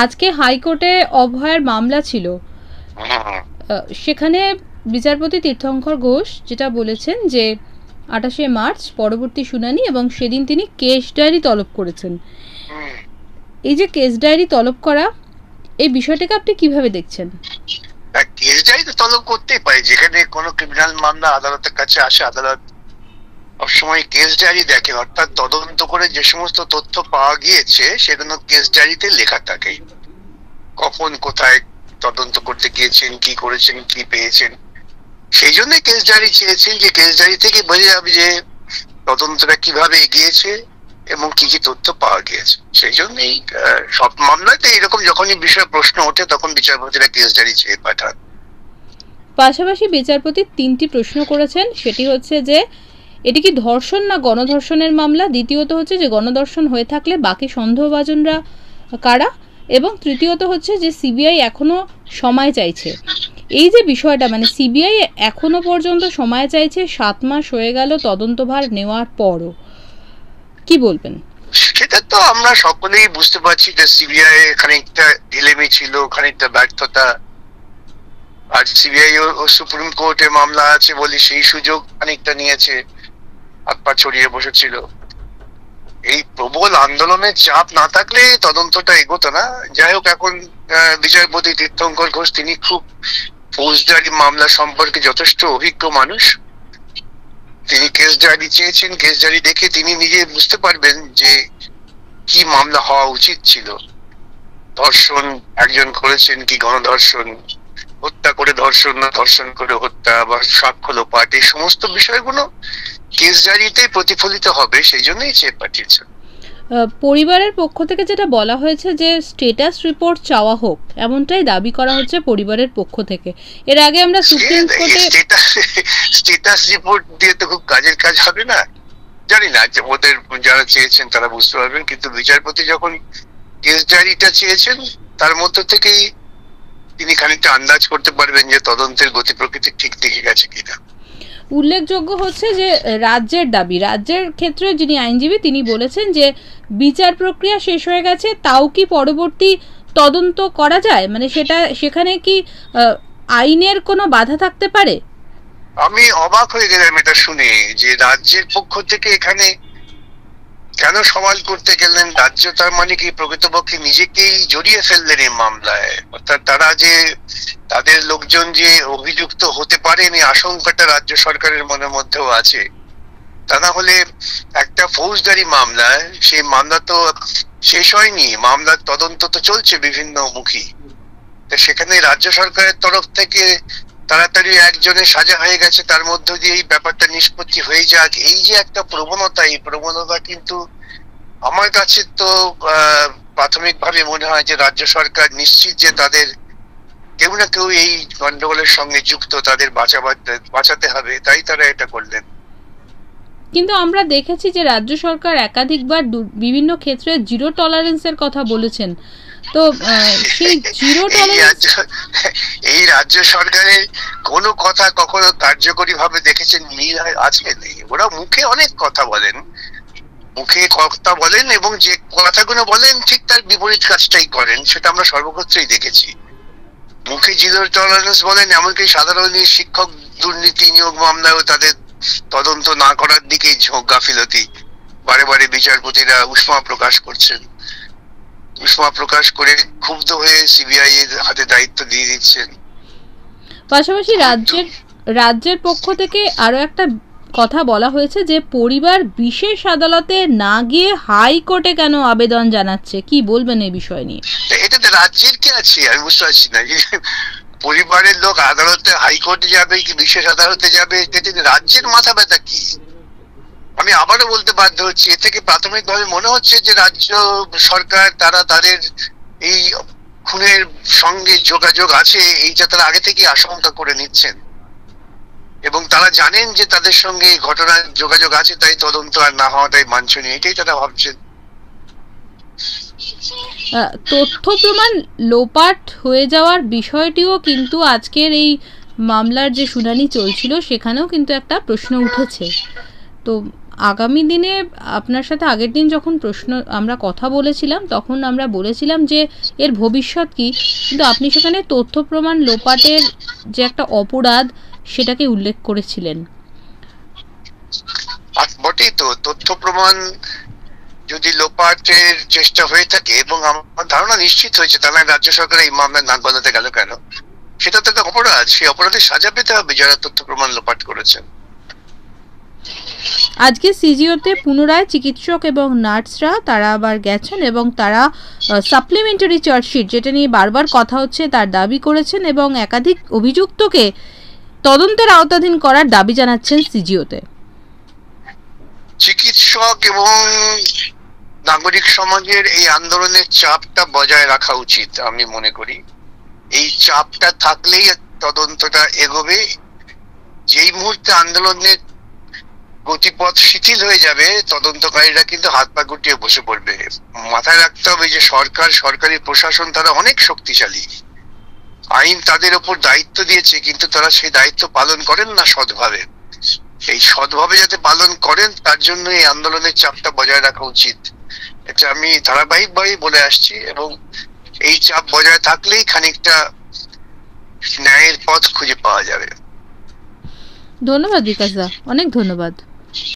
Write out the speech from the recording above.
আজকে হাইকোর্টে অভয়ের মামলা ছিল, সেখানে বিচারপতি তীর্থঙ্কর ঘোষ যেটা বলেছেন যে 28শে মার্চ পরবর্তী শুনানি, এবং সেদিন তিনি কেস ডায়েরি তলব করেছেন। এই যে কেস ডায়েরি তলব করা, এই বিষয়টাকে আপনি কিভাবে দেখছেন? কেস ডায়েরি তো তলব করতেই পারে, যেখানে কোনো ক্রিমিনাল মামলা আদালতের কাছে আসে, আদালত সবসময় কেস ডায়েরি দেখে, অর্থাৎ তদন্ত করে যে সমস্ত তথ্য পাওয়া গিয়েছে সেগুলো কেস ডায়েরিতে লেখা থাকে। কখন কোথায় তদন্ত করতে গিয়েছেন, কি করেছেন, কি পেয়েছেন, সেই জন্য কেস ডায়েরি চেয়েছেন, যে কেস ডায়েরি থেকে বোঝা যাবে যে তদন্তটা কিভাবে এগিয়েছে এবং কি কি তথ্য পাওয়া গিয়েছে। সেই জন্যই সব মামলাতে এরকম যখনই বিষয়ে প্রশ্ন ওঠে তখন বিচারপতিরা কেস ডায়েরি চেয়ে পাঠান। পাশাপাশি বিচারপতি 3টি প্রশ্ন করেছেন, সেটি হচ্ছে যে এটি কি ধর্ষণ না গণধর্ষণের মামলা, দ্বিতীয়ত হচ্ছে যে গণধর্ষণ হয়ে থাকলে বাকি সন্দেহভাজনরা কারা, এবং তৃতীয়ত হচ্ছে যে সিবিআই এখনো সময় চাইছে। এই যে বিষয়টা, মানে সিবিআই এখনো পর্যন্ত সময় চাইছে, 7 মাস হয়ে গেল তদন্তভার নেওয়ার পরও, কি বলবেন? সেটা তো আমরা সকলেই বুঝতে পারছি যে সিবিআই খানিকটা ঢিলেমি ছিল, খানিকটা ব্যর্থতা। আজ সিবিআই ও সুপ্রিম কোর্টে মামলা আছে বলে সেই সুযোগ খানিকটা নিয়েছে, হাত পা ছড়িয়ে বসেছিল। এই প্রবল আন্দোলনের চাপ না থাকলে তদন্তটা এগোতো না। যাই হোক, এখন বিচারপতি তীর্থঙ্কর ঘোষ তিনি খুব ফৌজদারি মামলা সম্পর্কে যথেষ্ট অভিজ্ঞ মানুষ। তিনি কেস ডায়েরি চেয়েছেন, কেস ডায়েরি দেখে তিনি নিজে বুঝতে পারবেন যে কি মামলা হওয়া উচিত ছিল। ধর্ষণ একজন করেছেন কি গণধর্ষণ, হত্যা করে ধর্ষণ না ধর্ষণ করে হত্যা, বা সাক্ষ্য লোপাট, এই সমস্ত বিষয়গুলো কেস ডায়েরিতে প্রতিফলিত হবে, সেই জন্যই চেয়ে পাঠিয়েছেন। পরিবারের পক্ষ থেকে যেটা বলা হয়েছে যে স্ট্যাটাস রিপোর্ট চাওয়া হোক, এমনটাই দাবি করা হচ্ছে পরিবারের পক্ষ থেকে। এর আগে আমরা সুপ্রিম কোর্টে স্ট্যাটাস রিপোর্ট দিয়ে তো খুব কাজের কাজ হবে না, জানি না, ওদের যারা চেয়েছেন তারা বুঝতে পারবেন। কিন্তু বিচারপতি যখন কেস ডায়েরিটা চেয়েছেন, তার মধ্য থেকেই তিনি খানিকটা আন্দাজ করতে পারবেন যে তদন্তের গতি প্রকৃতি ঠিক দিকে গেছে কিনা। উল্লেখযোগ্য হচ্ছে যে রাজ্যের দাবি, রাজ্যের ক্ষেত্রে যিনি আইনজীবী তিনি বলেছেন যে বিচার প্রক্রিয়া শেষ হয়ে গেছে, তাও কি পরবর্তী তদন্ত করা যায়, মানে সেখানে কি আইনের কোনো বাধা থাকতে পারে? আমি অবাক হয়ে গেলাম এটা শুনে, যে রাজ্যের পক্ষ থেকে এখানে কেন সওয়াল করতে গেলেন। রাজ্য তার মানে কি প্রকৃতপক্ষে নিজেকেই জড়িয়ে ফেললেন এই মামলায়, অর্থাৎ তারা যে তাদের লোকজন যে অভিযুক্ত হতে পারেন এই আশঙ্কাটা রাজ্য সরকারের মনের মধ্যেও আছে। তা না হলে একটা ফৌজদারি মামলা, সেই মামলা তো শেষ হয়নি, মামলার তদন্ত তো চলছে বিভিন্ন মুখী। সেখানে রাজ্য সরকারের তরফ থেকে তাড়াতাড়ি একজনের সাজা হয়ে গেছে, তার মধ্য দিয়ে এই ব্যাপারটা নিষ্পত্তি হয়ে যাক, এই যে একটা প্রবণতা, এই প্রবণতা কিন্তু আমার কাছে তো প্রাথমিকভাবে মনে হয় যে রাজ্য সরকার নিশ্চিত যে তাদের কেউ না কেউ এই গন্ডগোলের সঙ্গে যুক্ত, তাদের বাঁচাতে হবে, তাই তারা এটা করলেন। কিন্তু আমরা দেখেছি যে রাজ্য সরকার একাধিকবার বিভিন্ন ক্ষেত্রে জিরো টলারেন্সের কথা বলেছেন। তো সেই জিরো টলারেন্স, এই রাজ্য সরকারের কোনো কথা কখনো কার্যকরী ভাবে দেখেছেন মিল আছে? নেই। ওরা মুখে অনেক কথা বলেন, এবং যে কথাগুলো বলেন ঠিক তার বিপরীত কাজটাই করেন, সেটা আমরা সর্বক্ষেত্রেই দেখেছি। মুখে জিরো টলারেন্স বলেন, এমনকি সাধারণ শিক্ষক দুর্নীতি নিয়োগ মামলায়ও তাদের তদন্ত না করার দিকেই ঝোঁক, গাফিলতি। বারে বারে বিচারপতিরা উষ্মা প্রকাশ করছেন, উষ্মা প্রকাশ করে ক্ষুব্ধ হয়ে সিবিআই এর হাতে দায়িত্ব দিয়ে দিচ্ছেন। পাশাপাশি রাজ্যের পক্ষ থেকে আরো একটা কথা বলা হয়েছে যে পরিবার বিশেষ আদালতে না গিয়ে হাইকোর্টে কেন আবেদন জানাচ্ছে, কি বলবেন এই বিষয় নিয়ে? এটা তো রাজ্যের কি আছে, আমি বুঝতে পারছি না। পরিবারের লোক আদালতে, হাইকোর্টে যাবে কি বিশেষ আদালতে যাবে, রাজ্যের মাথা ব্যথা কি? আমি আবারও বলতে বাধ্য হচ্ছি, এ থেকে প্রাথমিকভাবে মনে হচ্ছে যে রাজ্য সরকার তারা তাদের এই খুনের সঙ্গে যোগাযোগ আছে এইটা তারা আগে থেকে আশঙ্কা করে নিচ্ছেন, এবং তারা জানেন যে তাদের সঙ্গে ঘটনার যোগাযোগ আছে, তাই তদন্ত আর না হওয়াটাই বাঞ্ছনীয়, এটাই তারা ভাবছেন। তথ্য প্রমাণ লোপাট হয়ে যাওয়ার বিষয়টিও কিন্তু আজকের এই মামলার যে শুনানি চলছিল সেখানেও কিন্তু একটা প্রশ্ন উঠেছে। তো আগামী দিনে আপনার সাথে আগের দিন যখন আমরা কথা বলেছিলাম তখন আমরা বলেছিলাম যে এর ভবিষ্যৎ কি, কিন্তু আপনি সেখানে তথ্য প্রমাণ লোপাটের যে একটা অপরাধ সেটাকে উল্লেখ করেছিলেন। বটেই তো, তথ্য প্রমাণ যদি লোপাটের চেষ্টা হয়ে থাকে, এবং আমার ধারণা নিশ্চিত হয়েছে, তাহলে রাজ্য সরকার এই মামলায় নাক গলাতে গেল কেন? সেটা তো একটা অপরাধ, সেই অপরাধে সাজা পেতে হবে যারা তথ্য প্রমাণ লোপাট করেছেন। আজকে সিজিওতে পুনরায় চিকিৎসক এবং নার্সরা তারা আবার গেছেন এবং তারা সাপ্লিমেন্টারি চার্জশিট, যেটা নিয়ে বারবার কথা হচ্ছে, তার দাবি করেছেন এবং একাধিক অভিযুক্তকে তদন্তের আওতাধীন করার দাবি জানাচ্ছেন সিজিওতে। চিকিৎসক এবং নাগরিক সমাজের এই আন্দোলনের চাপটা বজায় রাখা উচিত আমি মনে করি। এই চাপটা থাকলেই তদন্তটা এগোবে। যেই মুহূর্তে আন্দোলনের গতিপথ শিথিল হয়ে যাবে, তদন্তকারীরা কিন্তু হাত পা গুটিয়ে বসে পড়বে। মাথায় রাখতে হবে যে সরকারি প্রশাসন তারা অনেক শক্তিশালী, আইন তাদের ওপর দায়িত্ব দিয়েছে, কিন্তু তারা সেই দায়িত্ব পালন করেন না সৎভাবে। এই সৎভাবে যাতে পালন করেন তার জন্য এই আন্দোলনের চাপটা বজায় রাখা উচিত, এটা আমি ধারাবাহিকভাবে বলে আসছি। এবং এই চাপ বজায় থাকলেই খানিকটা ন্যায়ের পথ খুঁজে পাওয়া যাবে। ধন্যবাদ বিকাশ দা, অনেক ধন্যবাদ।